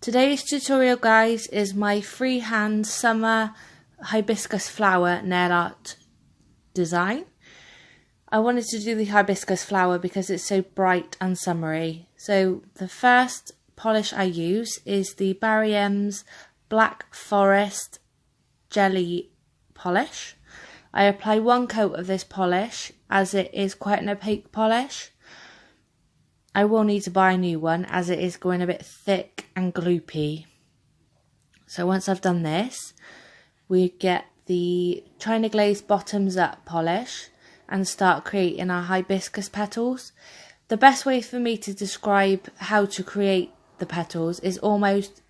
Today's tutorial, guys, is my freehand summer hibiscus flower nail art design. I wanted to do the hibiscus flower because it's so bright and summery. So the first polish I use is the Barry M's Black Forest Jelly polish. I apply one coat of this polish as it is quite an opaque polish. I will need to buy a new one as it is going a bit thick and gloopy. So once I've done this, we get the China Glaze bottoms up polish and start creating our hibiscus petals. The best way for me to describe how to create the petals is almost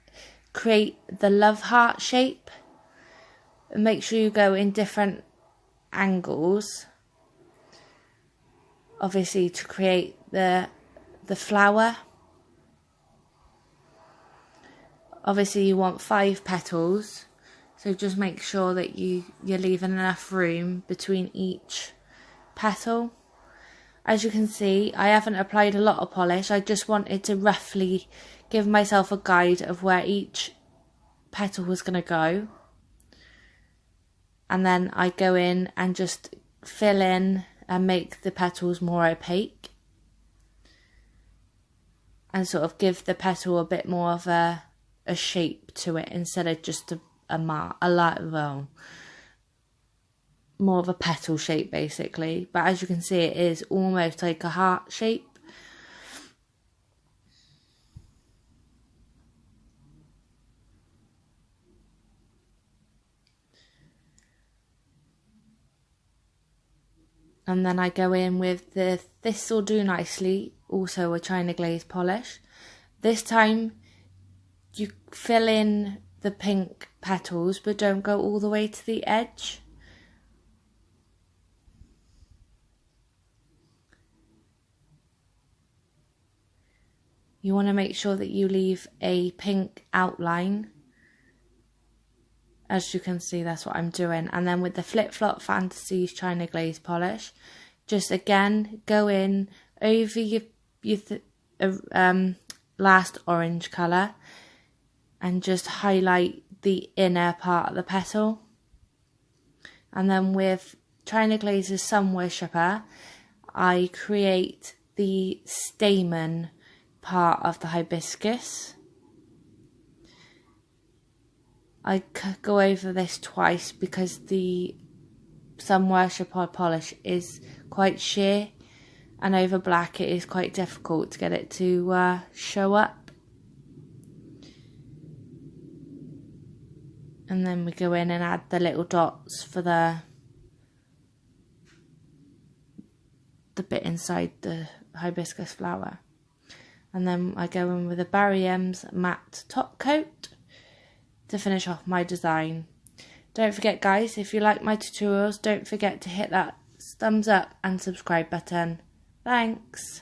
create the love heart shape. And make sure you go in different angles, obviously, to create the flower. Obviously you want 5 petals, so just make sure that you're leaving enough room between each petal. As you can see, I haven't applied a lot of polish. I just wanted to roughly give myself a guide of where each petal was going to go, and then I go in and just fill in and make the petals more opaque and sort of give the petal a bit more of a shape to it instead of just more of a petal shape, basically. But as you can see, it is almost like a heart shape. And then I go in with the Thistle Do Nicely, also a China Glaze polish. This time you fill in the pink petals, but don't go all the way to the edge. You want to make sure that you leave a pink outline. As you can see, that's what I'm doing. And then with the Flip Flop Fantasies China Glaze polish, just again go in over your last orange colour and just highlight the inner part of the petal. And then with China Glaze's Sun Worshipper, I create the stamen part of the hibiscus. I go over this twice because the Sun Worshipper polish is quite sheer, and over black it is quite difficult to get it to show up. And then we go in and add the little dots for the bit inside the hibiscus flower. And then I go in with a Barry M's matte top coat to finish off my design. Don't forget, guys, if you like my tutorials, don't forget to hit that thumbs up and subscribe button. Thanks.